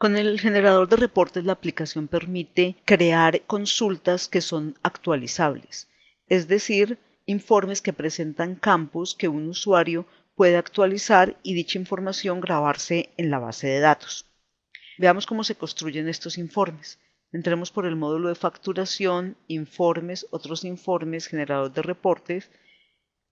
Con el generador de reportes, la aplicación permite crear consultas que son actualizables, es decir, informes que presentan campos que un usuario puede actualizar y dicha información grabarse en la base de datos. Veamos cómo se construyen estos informes. Entremos por el módulo de facturación, informes, otros informes, generador de reportes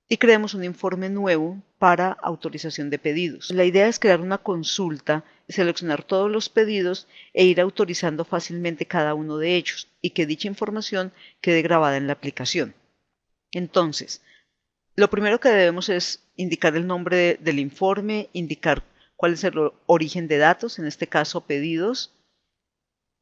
y creemos un informe nuevo para autorización de pedidos. La idea es crear una consulta, seleccionar todos los pedidos e ir autorizando fácilmente cada uno de ellos y que dicha información quede grabada en la aplicación. Entonces, lo primero que debemos es indicar el nombre del informe, indicar cuál es el origen de datos, en este caso pedidos,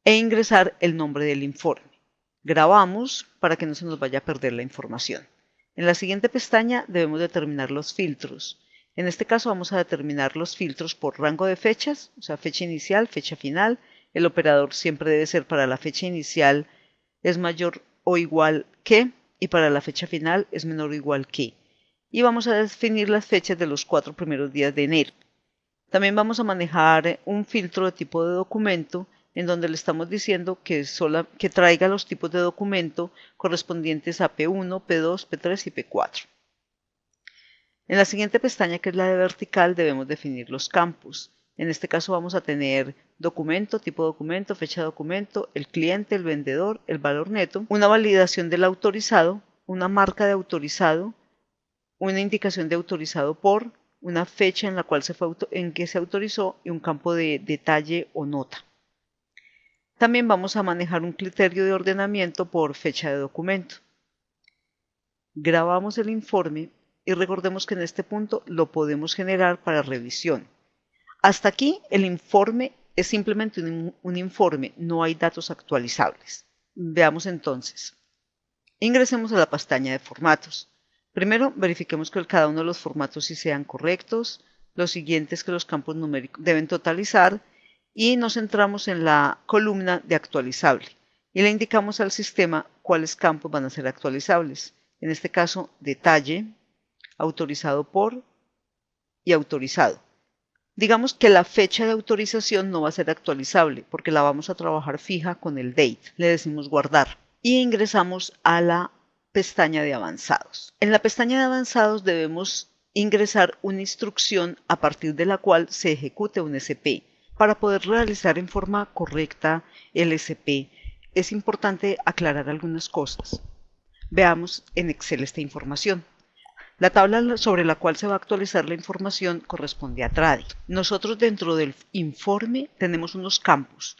e ingresar el nombre del informe. Grabamos para que no se nos vaya a perder la información. En la siguiente pestaña debemos determinar los filtros. En este caso vamos a determinar los filtros por rango de fechas, o sea, fecha inicial, fecha final. El operador siempre debe ser para la fecha inicial es mayor o igual que y para la fecha final es menor o igual que. Y vamos a definir las fechas de los 4 primeros días de enero. También vamos a manejar un filtro de tipo de documento en donde le estamos diciendo que traiga los tipos de documento correspondientes a P1, P2, P3 y P4. En la siguiente pestaña, que es la de vertical, debemos definir los campos. En este caso vamos a tener documento, tipo de documento, fecha de documento, el cliente, el vendedor, el valor neto, una validación del autorizado, una marca de autorizado, una indicación de autorizado por, una fecha en la cual en que se autorizó y un campo de detalle o nota. También vamos a manejar un criterio de ordenamiento por fecha de documento. Grabamos el informe y recordemos que en este punto lo podemos generar para revisión. Hasta aquí el informe es simplemente un informe, no hay datos actualizables. Veamos entonces. Ingresemos a la pestaña de formatos. Primero verifiquemos que cada uno de los formatos sí sean correctos. Lo siguiente es que los campos numéricos deben totalizar. Y nos centramos en la columna de actualizable y le indicamos al sistema cuáles campos van a ser actualizables. En este caso, detalle, autorizado por y autorizado. Digamos que la fecha de autorización no va a ser actualizable porque la vamos a trabajar fija con el date. Le decimos guardar y ingresamos a la pestaña de avanzados. En la pestaña de avanzados debemos ingresar una instrucción a partir de la cual se ejecute un SP. Para poder realizar en forma correcta el SP, es importante aclarar algunas cosas. Veamos en Excel esta información. La tabla sobre la cual se va a actualizar la información corresponde a Tradi. Nosotros dentro del informe tenemos unos campos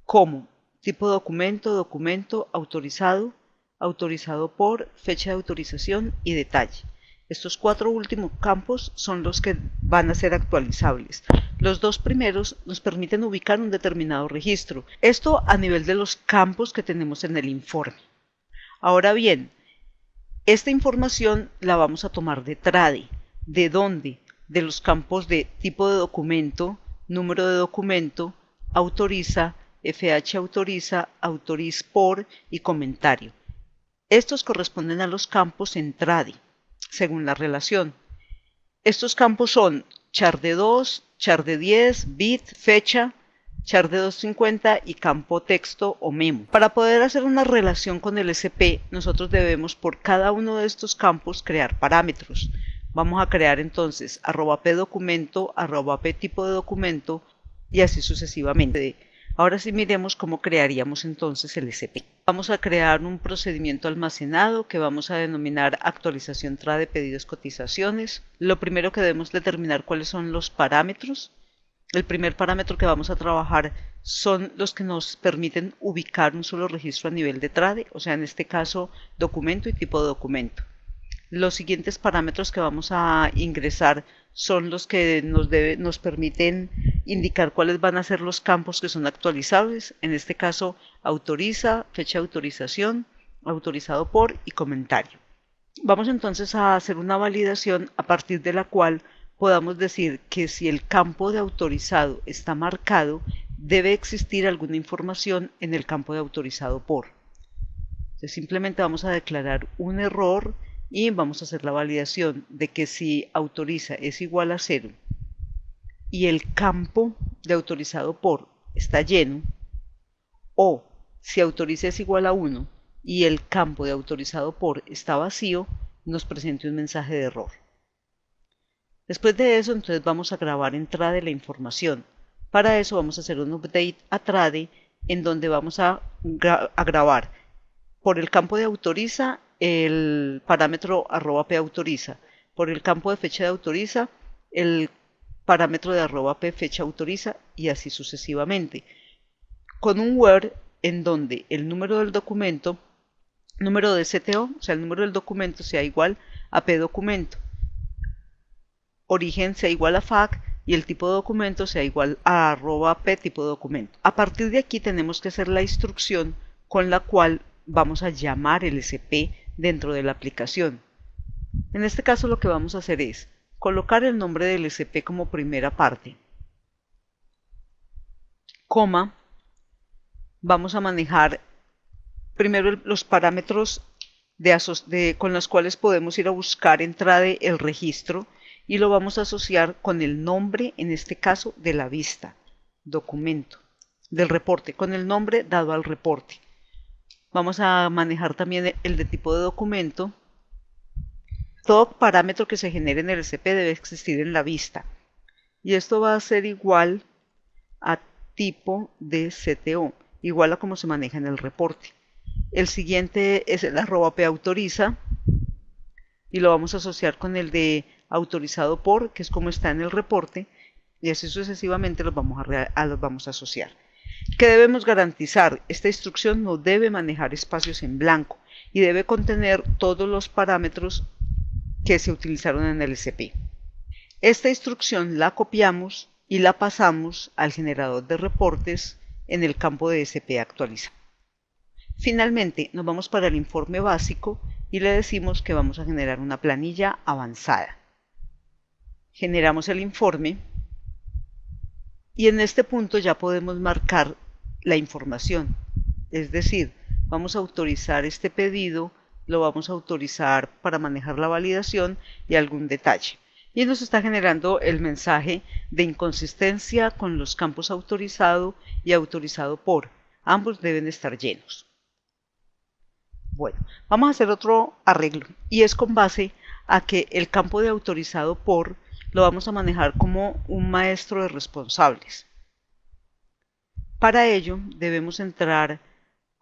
como tipo de documento, documento, autorizado, autorizado por, fecha de autorización y detalle. Estos 4 últimos campos son los que van a ser actualizables. Los 2 primeros nos permiten ubicar un determinado registro. Esto a nivel de los campos que tenemos en el informe. Ahora bien, esta información la vamos a tomar de Tradi. ¿De dónde? De los campos de tipo de documento, número de documento, autoriza, FH autoriza, autoriz por y comentario. Estos corresponden a los campos en Tradi, según la relación. Estos campos son char de 2, char de 10, bit, fecha, char de 250 y campo texto o memo. Para poder hacer una relación con el SP, nosotros debemos por cada uno de estos campos crear parámetros. Vamos a crear entonces @pdocumento, @ptipo de documento y así sucesivamente. Ahora sí miremos cómo crearíamos entonces el SP. Vamos a crear un procedimiento almacenado que vamos a denominar actualización TRA de pedidos cotizaciones. Lo primero que debemos determinar cuáles son los parámetros. El primer parámetro que vamos a trabajar son los que nos permiten ubicar un solo registro a nivel de TRADE, o sea, en este caso documento y tipo de documento. Los siguientes parámetros que vamos a ingresar son los que nos permiten indicar cuáles van a ser los campos que son actualizables, en este caso autoriza, fecha de autorización, autorizado por y comentario. Vamos entonces a hacer una validación a partir de la cual podamos decir que si el campo de autorizado está marcado, debe existir alguna información en el campo de autorizado por. Entonces simplemente vamos a declarar un error y vamos a hacer la validación de que si autoriza es igual a 0 y el campo de autorizado por está lleno, o si autoriza es igual a 1 y el campo de autorizado por está vacío, nos presente un mensaje de error. Después de eso, entonces vamos a grabar entrada de la información. Para eso vamos a hacer un update a trade en donde vamos a grabar por el campo de autoriza el parámetro @p autoriza, por el campo de fecha de autoriza el parámetro de @p fecha autoriza y así sucesivamente, con un where en donde el número del documento, número de CTO, o sea el número del documento sea igual a p documento, origen sea igual a FAQ y el tipo de documento sea igual a @p tipo de documento. A partir de aquí tenemos que hacer la instrucción con la cual vamos a llamar el SP dentro de la aplicación. En este caso lo que vamos a hacer es colocar el nombre del SP como primera parte, coma, vamos a manejar primero los parámetros con los cuales podemos ir a buscar entrada el registro y lo vamos a asociar con el nombre, en este caso, de la vista, documento, del reporte, con el nombre dado al reporte. Vamos a manejar también el de tipo de documento. Todo parámetro que se genere en el SP debe existir en la vista. Y esto va a ser igual a tipo de CTO, igual a como se maneja en el reporte. El siguiente es el @p autoriza y lo vamos a asociar con el de autorizado por, que es como está en el reporte, y así sucesivamente los vamos a asociar. ¿Qué debemos garantizar? Esta instrucción no debe manejar espacios en blanco y debe contener todos los parámetros que se utilizaron en el SP. Esta instrucción la copiamos y la pasamos al generador de reportes en el campo de SP actualiza. Finalmente nos vamos para el informe básico y le decimos que vamos a generar una planilla avanzada. Generamos el informe y en este punto ya podemos marcar la información, es decir, vamos a autorizar este pedido, lo vamos a autorizar para manejar la validación y algún detalle. Y nos está generando el mensaje de inconsistencia con los campos autorizado y autorizado por. Ambos deben estar llenos. Bueno, vamos a hacer otro arreglo y es con base a que el campo de autorizado por lo vamos a manejar como un maestro de responsables. Para ello debemos entrar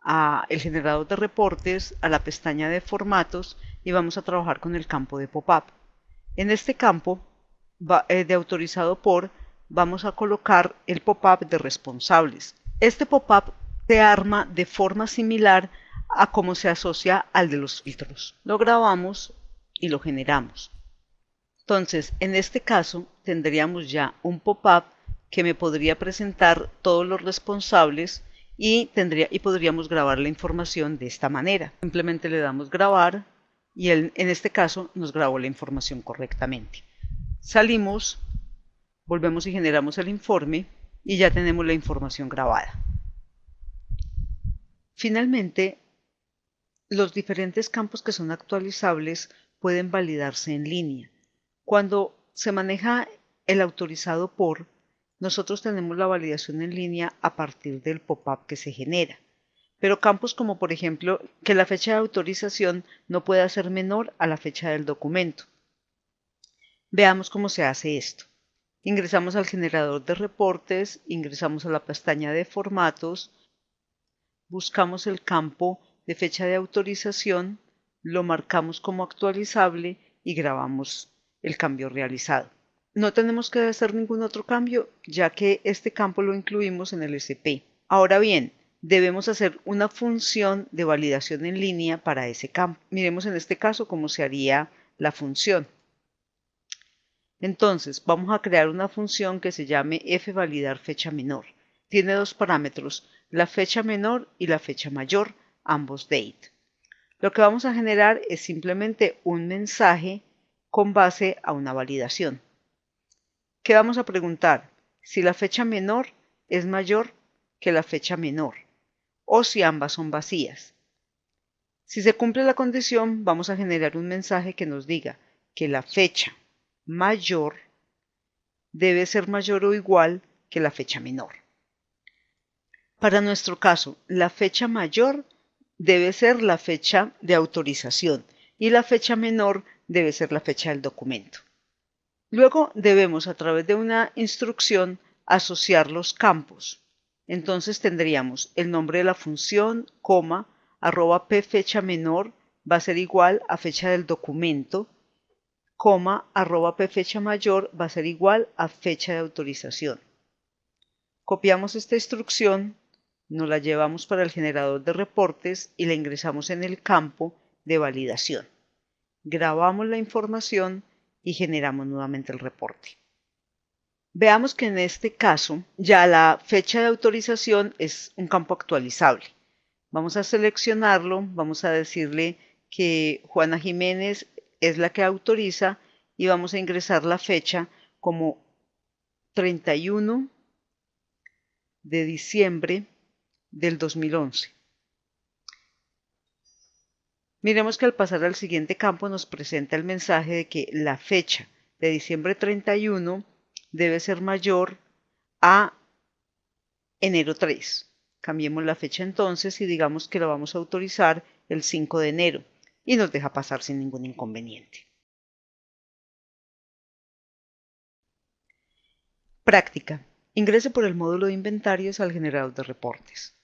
a el generador de reportes, a la pestaña de formatos y vamos a trabajar con el campo de pop-up. En este campo de autorizado por vamos a colocar el pop-up de responsables. Este pop-up se arma de forma similar a cómo se asocia al de los filtros. Lo grabamos y lo generamos. Entonces, en este caso, tendríamos ya un pop-up que me podría presentar todos los responsables y podríamos grabar la información de esta manera. Simplemente le damos grabar y en este caso nos grabó la información correctamente. Salimos, volvemos y generamos el informe y ya tenemos la información grabada. Finalmente, los diferentes campos que son actualizables pueden validarse en línea. Cuando se maneja el autorizado por, nosotros tenemos la validación en línea a partir del pop-up que se genera. Pero campos como por ejemplo que la fecha de autorización no pueda ser menor a la fecha del documento. Veamos cómo se hace esto. Ingresamos al generador de reportes, ingresamos a la pestaña de formatos, buscamos el campo de fecha de autorización, lo marcamos como actualizable y grabamos el cambio realizado. No tenemos que hacer ningún otro cambio, ya que este campo lo incluimos en el SP. Ahora bien, debemos hacer una función de validación en línea para ese campo. Miremos en este caso cómo se haría la función. Entonces, vamos a crear una función que se llame fValidar fecha menor. Tiene dos parámetros, la fecha menor y la fecha mayor, ambos date. Lo que vamos a generar es simplemente un mensaje con base a una validación. ¿Qué vamos a preguntar? Si la fecha menor es mayor que la fecha menor o si ambas son vacías. Si se cumple la condición, vamos a generar un mensaje que nos diga que la fecha mayor debe ser mayor o igual que la fecha menor. Para nuestro caso, la fecha mayor debe ser la fecha de autorización y la fecha menor debe ser la fecha del documento. Luego debemos, a través de una instrucción, asociar los campos. Entonces tendríamos el nombre de la función, coma, @ fecha menor va a ser igual a fecha del documento, coma, @ fecha mayor va a ser igual a fecha de autorización. Copiamos esta instrucción, nos la llevamos para el generador de reportes y la ingresamos en el campo de validación. Grabamos la información y generamos nuevamente el reporte. Veamos que en este caso ya la fecha de autorización es un campo actualizable. Vamos a seleccionarlo, vamos a decirle que Juana Jiménez es la que autoriza y vamos a ingresar la fecha como 31 de diciembre del 2011. Miremos que al pasar al siguiente campo nos presenta el mensaje de que la fecha de diciembre 31 debe ser mayor a enero 3. Cambiemos la fecha entonces y digamos que lo vamos a autorizar el 5 de enero y nos deja pasar sin ningún inconveniente. Práctica. Ingrese por el módulo de inventarios al generador de reportes.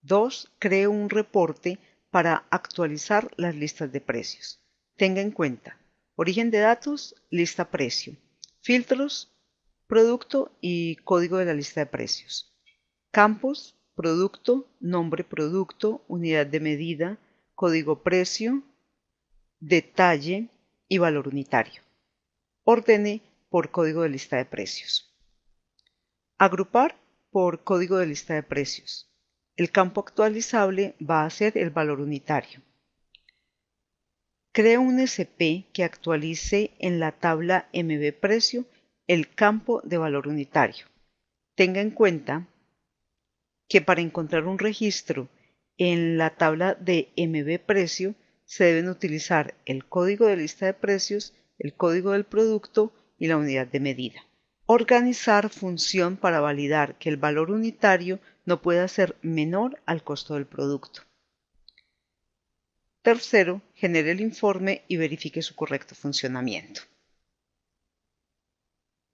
2. Cree un reporte para actualizar las listas de precios. Tenga en cuenta origen de datos, lista precio, filtros, producto y código de la lista de precios. Campos, producto, nombre producto, unidad de medida, código precio, detalle y valor unitario. Ordene por código de lista de precios. Agrupar por código de lista de precios. El campo actualizable va a ser el valor unitario. Crea un SP que actualice en la tabla MB precio el campo de valor unitario. Tenga en cuenta que para encontrar un registro en la tabla de MB precio se deben utilizar el código de lista de precios, el código del producto y la unidad de medida. Organizar función para validar que el valor unitario no pueda ser menor al costo del producto. Tercero, genere el informe y verifique su correcto funcionamiento.